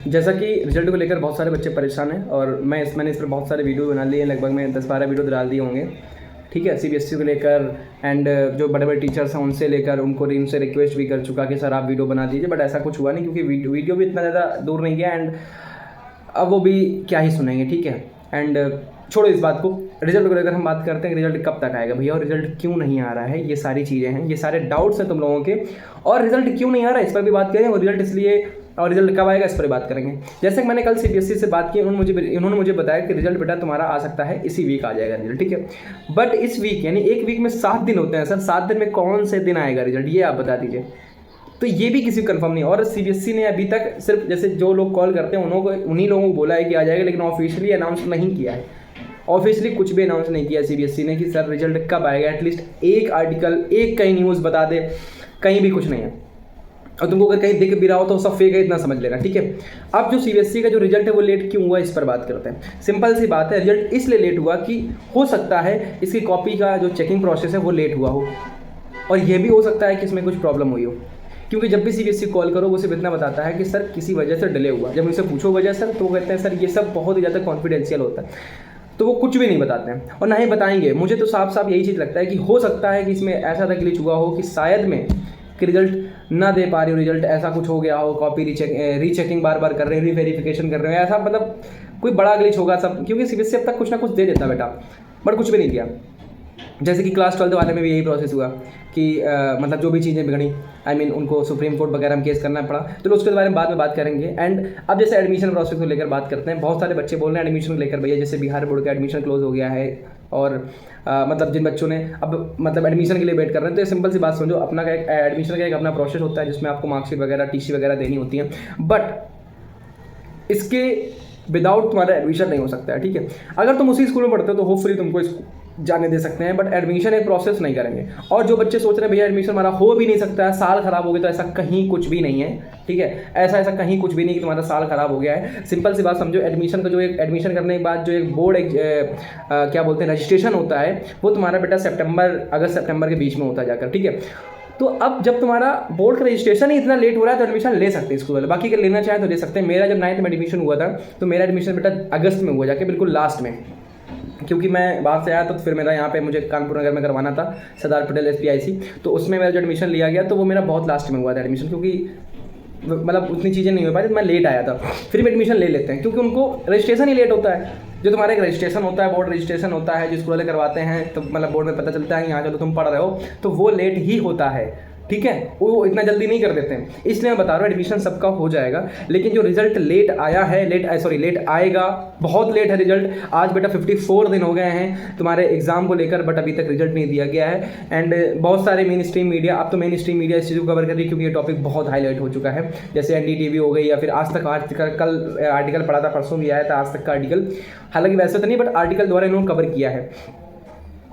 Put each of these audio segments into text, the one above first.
जैसा कि रिजल्ट को लेकर बहुत सारे बच्चे परेशान हैं और मैंने इस पर बहुत सारे वीडियो बना लिए हैं, लगभग मैं 10-12 वीडियो डाल दिए होंगे। ठीक है, सीबीएसई को लेकर एंड जो बड़े बड़े टीचर्स हैं उनसे लेकर उनसे रिक्वेस्ट भी कर चुका कि सर आप वीडियो बना दीजिए, बट ऐसा कुछ हुआ नहीं क्योंकि वीडियो भी इतना ज़्यादा दूर नहीं गया एंड अब वो भी क्या ही सुनेंगे। ठीक है, एंड छोड़ो इस बात को। रिजल्ट को लेकर हम बात करते हैं कि रिजल्ट कब तक आएगा भैया और रिजल्ट क्यों नहीं आ रहा है। ये सारी चीज़ें हैं, ये सारे डाउट्स हैं तुम लोगों के, और रिजल्ट क्यों नहीं आ रहा है इस पर भी बात करेंगे, और रिजल्ट इसलिए और रिजल्ट कब आएगा इस पर बात करेंगे। जैसे कि मैंने कल सीबीएसई से बात की, उन्होंने मुझे बताया कि रिजल्ट बेटा तुम्हारा आ सकता है इसी वीक आ जाएगा रिजल्ट। ठीक है, बट इस वीक यानी एक वीक में 7 दिन होते हैं सर, 7 दिन में कौन से दिन आएगा रिजल्ट, ये आप बता दीजिए। तो ये भी किसी को कंफर्म नहीं। और सीबीएसई ने अभी तक सिर्फ जैसे जो लोग कॉल करते हैं उन्हीं लोगों को बोला है कि आ जाएगा, लेकिन ऑफिशियली अनाउंस नहीं किया है। ऑफिशियली कुछ भी अनाउंस नहीं किया सीबीएसई ने कि सर रिजल्ट कब आएगा। एटलीस्ट एक आर्टिकल, एक कहीं न्यूज़ बता दे, कहीं भी कुछ नहीं है। और तुमको अगर कहीं दिख भी रहा हो तो सब फेक है, इतना समझ लेना। ठीक है, अब जो सीबीएसई का जो रिजल्ट है वो लेट क्यों हुआ इस पर बात करते हैं। सिंपल सी बात है, रिजल्ट इसलिए लेट हुआ कि हो सकता है इसकी कॉपी का जो चेकिंग प्रोसेस है वो लेट हुआ हो, और ये भी हो सकता है कि इसमें कुछ प्रॉब्लम हुई हो। क्योंकि जब भी सीबीएसई कॉल करो वो सिर्फ इतना बताता है कि सर किसी वजह से डिले हुआ। जब उनसे पूछो वजह सर, तो वो कहते हैं सर ये सब बहुत ही ज़्यादा कॉन्फिडेंशियल होता है, तो वो कुछ भी नहीं बताते हैं और ना ही बताएंगे। मुझे तो साफ साफ यही चीज़ लगता है कि हो सकता है कि इसमें ऐसा तक ग्लिच हुआ हो कि शायद में कि रिजल्ट ना दे पा रही हो, रिजल्ट ऐसा कुछ हो गया हो, कॉपी रीचेकिंग बार बार कर रहे हैं, रीवेरिफिकेशन कर रहे हैं, ऐसा मतलब कोई बड़ा ग्लिच होगा सब। क्योंकि सीबीएसई अब तक कुछ ना कुछ दे देता बेटा, बट कुछ भी नहीं दिया। जैसे कि क्लास 12 वाले में भी यही प्रोसेस हुआ कि मतलब जो भी चीज़ें बिगड़ी, उनको सुप्रीम कोर्ट वगैरह में केस करना पड़ा, तो उसके बारे में बाद में बात करेंगे। एंड अब जैसे एडमिशन प्रोसेस को लेकर बात करते हैं, बहुत सारे बच्चे बोल रहे हैं एडमिशन को लेकर भैया जैसे बिहार बोर्ड का एडमिशन क्लोज हो गया है, और मतलब जिन बच्चों ने अब मतलब एडमिशन के लिए वेट कर रहे हैं, तो ये सिंपल सी बात समझो, अपना का एक एडमिशन का एक अपना प्रोसेस होता है जिसमें आपको मार्कशीट वगैरह, टीसी वगैरह देनी होती है, बट इसके विदाउट तुम्हारा एडमिशन नहीं हो सकता है। ठीक है, अगर तुम उसी स्कूल में पढ़ते हो तो होपफुली तुमको जाने दे सकते हैं, बट एडमिशन एक प्रोसेस नहीं करेंगे। और जो बच्चे सोच रहे हैं भैया एडमिशन हमारा हो भी नहीं सकता है, साल खराब हो गया, तो ऐसा कहीं कुछ भी नहीं है। ठीक है, ऐसा कहीं कुछ भी नहीं कि तुम्हारा साल खराब हो गया है। सिंपल सी बात समझो, एडमिशन का जो एक एडमिशन करने के बाद जो एक बोर्ड क्या बोलते हैं रजिस्ट्रेशन होता है, वो तुम्हारा बेटा अगस्त सितंबर के बीच में होता है जाकर। ठीक है, तो अब जब तुम्हारा बोर्ड का रजिस्ट्रेशन ही इतना लेट हो रहा है तो एडमिशन ले सकते हैं स्कूल वाले, बाकी अगर लेना चाहे तो ले सकते हैं। मेरा जब 9th में एडमिशन हुआ था तो मेरा एडमिशन बेटा अगस्त में हुआ जाके, बिल्कुल लास्ट में, क्योंकि मैं बाहर से आया तो फिर मेरा यहाँ पे मुझे कानपुर नगर में करवाना था, सरदार पटेल SPIC, तो उसमें मेरा जो एडमिशन लिया गया तो वो मेरा बहुत लास्ट में हुआ था एडमिशन, क्योंकि मतलब उतनी चीज़ें नहीं हो पाई, तो मैं लेट आया था। फिर भी एडमिशन ले लेते हैं क्योंकि उनको रजिस्ट्रेशन ही लेट होता है। जो तुम्हारा एक रजिस्ट्रेशन होता है, बोर्ड रजिस्ट्रेशन होता है, जो स्कूल वाले करवाते हैं, तो मतलब बोर्ड में पता चलता है यहाँ चलो तुम पढ़ रहे हो, तो वो लेट ही होता है। ठीक है, वो इतना जल्दी नहीं कर देते हैं, इसलिए मैं बता रहा हूँ एडमिशन सबका हो जाएगा। लेकिन जो रिजल्ट लेट आया है, लेट आएगा, बहुत लेट है रिजल्ट। आज बेटा 54 दिन हो गए हैं तुम्हारे एग्जाम को लेकर, बट अभी तक रिजल्ट नहीं दिया गया है। एंड बहुत सारे मेन स्ट्रीम मीडिया, अब तो मेन स्ट्रीम मीडिया इस चीज़ को कवर कर रही है क्योंकि ये टॉपिक बहुत हाईलाइट हो चुका है। जैसे NDTV हो गई, या फिर आज तक कल आर्टिकल पढ़ा था, परसों भी आया था आज तक का आर्टिकल, हालांकि वैसे तो नहीं बट आर्टिकल द्वारा इन्होंने कवर किया है।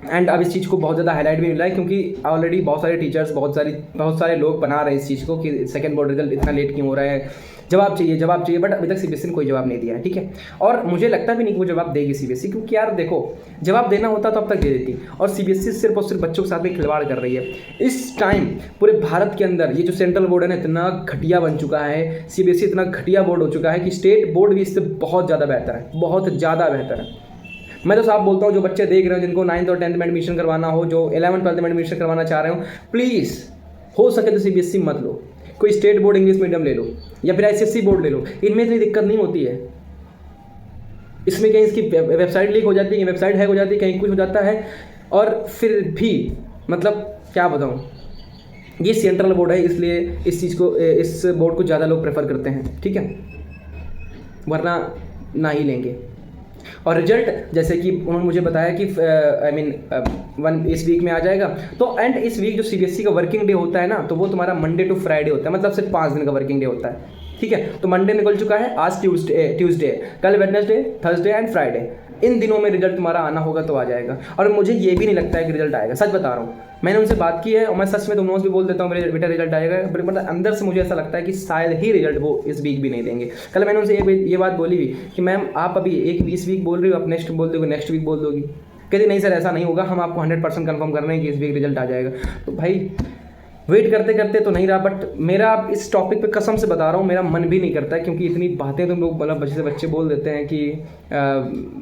एंड अब इस चीज़ को बहुत ज़्यादा हाईलाइट भी मिला है क्योंकि ऑलरेडी बहुत सारे टीचर्स, बहुत सारे लोग बना रहे हैं इस चीज़ को कि सेकंड बोर्ड रिजल्ट इतना लेट क्यों हो रहा है, जवाब चाहिए, बट अभी तक सीबीएसई ने कोई जवाब नहीं दिया है। ठीक है, और मुझे लगता भी नहीं कि वो जवाब देगी सीबीएसई, क्योंकि यार देखो, जवाब देना होता तो अब तक दे देती, और सीबीएसई सिर्फ और सिर्फ बच्चों के साथ में खिलवाड़ कर रही है। इस टाइम पूरे भारत के अंदर ये जो सेंट्रल बोर्ड है ना, इतना घटिया बन चुका है, सीबीएसई इतना घटिया बोर्ड हो चुका है कि स्टेट बोर्ड भी इससे बहुत ज़्यादा बेहतर है, बहुत ज़्यादा बेहतर है। मैं तो साफ बोलता हूँ, जो बच्चे देख रहे हो जिनको 9th और 10th में एडमिशन करवाना हो, जो 11th 12th में एडमिशन करवाना चाह रहे हो, प्लीज़ हो सके तो सीबीएसई मत लो, कोई स्टेट बोर्ड इंग्लिश मीडियम ले लो, या फिर ICSE बोर्ड ले लो। इनमें इतनी दिक्कत नहीं होती है। इसमें कहीं इसकी वेबसाइट लीक हो जाती है, वेबसाइट हैक हो जाती है, कहीं कुछ हो जाता है, और फिर भी मतलब क्या बताऊँ, ये सेंट्रल बोर्ड है इसलिए इस बोर्ड को ज़्यादा लोग प्रेफर करते हैं। ठीक है, वरना ना ही लेंगे। और रिजल्ट जैसे कि उन्होंने मुझे बताया कि इस वीक में आ जाएगा, तो एंड इस वीक जो सीबीएसई का वर्किंग डे होता है ना, तो वो तुम्हारा मंडे टू फ्राइडे होता है, मतलब सिर्फ 5 दिन का वर्किंग डे होता है। ठीक है, तो मंडे निकल चुका है, आज ट्यूसडे, कल वेडनेसडे, थर्सडे एंड फ्राइडे, इन दिनों में रिजल्ट तुम्हारा आना होगा तो आ जाएगा। और मुझे ये भी नहीं लगता है कि रिजल्ट आएगा, सच बता रहा हूँ, मैंने उनसे बात की है और मैं सच में तुम लोगों से भी बोल देता हूँ मेरे बेटा रिजल्ट आएगा, बट मतलब अंदर से मुझे ऐसा लगता है कि शायद ही रिजल्ट वो इस वीक भी नहीं देंगे। कल मैंने उनसे ये बात बोली भी कि मैम आप अभी इस वीक बोल रही हो, आप नेक्स्ट बोल दोगे, नेक्स्ट वीक बोल दोगी, कहते नहीं सर ऐसा नहीं होगा, हम आपको 100% कन्फर्म कर रहे हैं कि इस वीक रिजल्ट आ जाएगा। तो भाई वेट करते करते तो नहीं रहा, बट मेरा इस टॉपिक पे कसम से बता रहा हूँ मेरा मन भी नहीं करता है, क्योंकि इतनी बातें तुम लोग मतलब बच्चे बोल देते हैं कि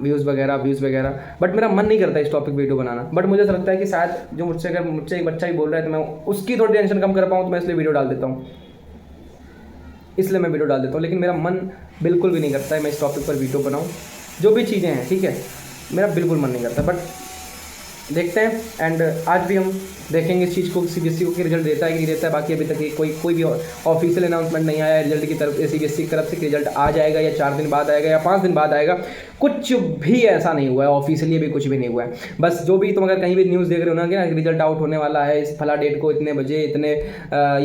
व्यूज़ वगैरह, बट मेरा मन नहीं करता इस टॉपिक वीडियो बनाना। बट मुझे ऐसा लगता है कि शायद जो मुझसे एक बच्चा ही बोल रहा है तो मैं उसकी थोड़ी टेंशन कम कर पाऊँ, तो मैं इसलिए वीडियो डाल देता हूँ, इसलिए मैं वीडियो डाल देता हूँ। लेकिन मेरा मन बिल्कुल भी नहीं करता है मैं इस टॉपिक पर वीडियो बनाऊँ, जो भी चीज़ें हैं, ठीक है, मेरा बिल्कुल मन नहीं करता। बट देखते हैं, एंड आज भी हम देखेंगे इस चीज़ को, CBSE को कि रिजल्ट देता है कि नहीं देता है। बाकी अभी तक कोई भी ऑफिशियल अनाउंसमेंट नहीं आया रिजल्ट की तरफ, CBSE की तरफ से कि रिजल्ट आ जाएगा या 4 दिन बाद आएगा या 5 दिन बाद आएगा, कुछ भी ऐसा नहीं हुआ है, ऑफिशियली भी कुछ भी नहीं हुआ है। बस जो भी तुम अगर कहीं भी न्यूज़ देख रहे हो ना कि रिजल्ट आउट होने वाला है इस फला डेट को, इतने बजे, इतने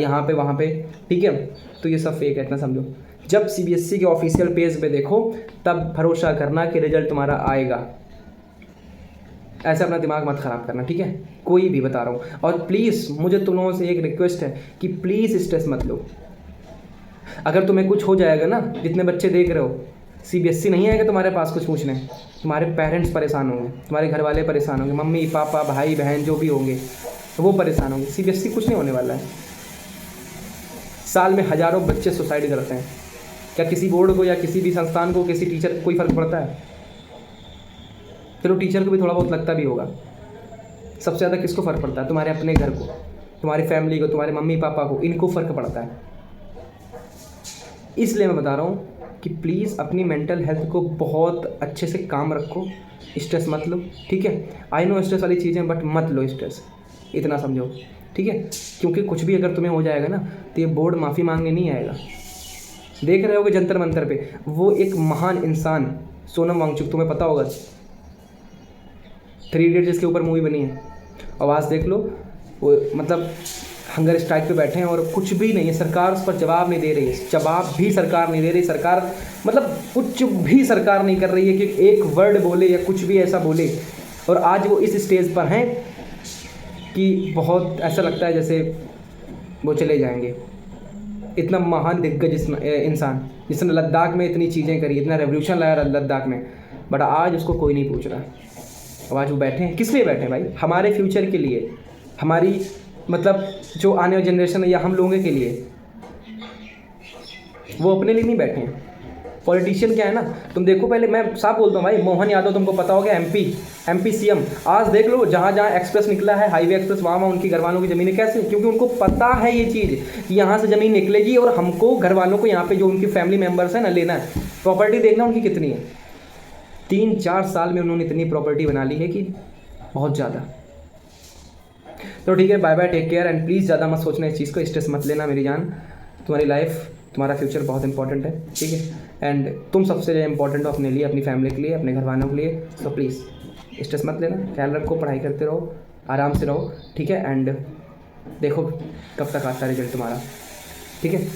यहाँ पे वहाँ पे, ठीक है, तो ये सब फेक है, इतना समझो। जब CBSE के ऑफिशियल पेज पे देखो तब भरोसा करना कि रिजल्ट तुम्हारा आएगा। ऐसे अपना दिमाग मत ख़राब करना, ठीक है, कोई भी बता रहा हूँ। और प्लीज़ मुझे तुम लोगों से एक रिक्वेस्ट है कि प्लीज़ स्ट्रेस मत लो। अगर तुम्हें कुछ हो जाएगा ना, जितने बच्चे देख रहे हो, CBSE नहीं आएगा तुम्हारे पास कुछ पूछने, तुम्हारे पेरेंट्स परेशान होंगे, तुम्हारे घर वाले परेशान होंगे, मम्मी पापा भाई बहन जो भी होंगे वो परेशान होंगे। CBSE कुछ नहीं होने वाला है। साल में हज़ारों बच्चे सुसाइड करते हैं, क्या किसी बोर्ड को या किसी भी संस्थान को, किसी टीचर को कोई फ़र्क पड़ता है? चलो टीचर को भी थोड़ा बहुत लगता भी होगा, सबसे ज़्यादा किसको फ़र्क पड़ता है? तुम्हारे अपने घर को, तुम्हारी फैमिली को, तुम्हारे मम्मी पापा को, इनको फ़र्क पड़ता है। इसलिए मैं बता रहा हूँ कि प्लीज़ अपनी मेंटल हेल्थ को बहुत अच्छे से काम रखो, स्ट्रेस मत लो, ठीक है। आई नो स्ट्रेस वाली चीज़ें, बट मत लो स्ट्रेस, इतना समझो, ठीक है। क्योंकि कुछ भी अगर तुम्हें हो जाएगा ना तो ये बोर्ड माफ़ी मांगने नहीं आएगा। देख रहे होगे जंतर मंतर पे वो एक महान इंसान सोनम वांगचुक, तुम्हें पता होगा, 3 इडियट्स जिसके ऊपर मूवी बनी है, आवाज़ देख लो, वो मतलब हंगर स्ट्राइक पे बैठे हैं और कुछ भी नहीं है, सरकार उस पर जवाब नहीं दे रही है, जवाब भी सरकार नहीं दे रही, सरकार मतलब कुछ भी सरकार नहीं कर रही है कि एक वर्ड बोले या कुछ भी ऐसा बोले। और आज वो इस स्टेज पर हैं कि बहुत ऐसा लगता है जैसे वो चले जाएंगे। इतना महान दिग्गज इंसान जिसने लद्दाख में इतनी चीज़ें करी, इतना रेवोल्यूशन लाया लद्दाख में, बट आज उसको कोई नहीं पूछ रहा। अब आज वो बैठे हैं, किस लिए बैठे हैं भाई? हमारे फ्यूचर के लिए, हमारी मतलब जो आने वाली जनरेशन है या हम लोगों के लिए, वो अपने लिए नहीं बैठे हैं। पॉलिटिशियन क्या है ना, तुम देखो, पहले मैं साफ बोलता हूँ भाई, मोहन यादव तुमको पता होगा, MP CM, आज देख लो जहाँ जहाँ एक्सप्रेस निकला है, हाईवे एक्सप्रेस, वहाँ उनकी घर वालों की ज़मीनें कैसे, क्योंकि उनको पता है ये चीज़ कि यहाँ से ज़मीन निकलेगी और हमको घर वालों को यहाँ पे जो उनकी फैमिली मेम्बर्स हैं ना लेना है। प्रॉपर्टी देखना उनकी कितनी है, 3-4 साल में उन्होंने इतनी प्रॉपर्टी बना ली है कि बहुत ज़्यादा। तो ठीक है, bye bye, take care, and please ज़्यादा मत सोचना इस चीज़ को, स्ट्रेस मत लेना मेरी जान। तुम्हारी लाइफ, तुम्हारा फ्यूचर बहुत इंपॉर्टेंट है, ठीक है, एंड तुम सबसे ज़्यादा इंपॉर्टेंट हो अपने लिए, अपनी फैमिली के लिए, अपने घर वालों के लिए। तो प्लीज़ स्ट्रेस मत लेना, ख्याल रखो, पढ़ाई करते रहो, आराम से रहो, ठीक है, एंड देखो कब तक आता है रिजल्ट तुम्हारा, ठीक है।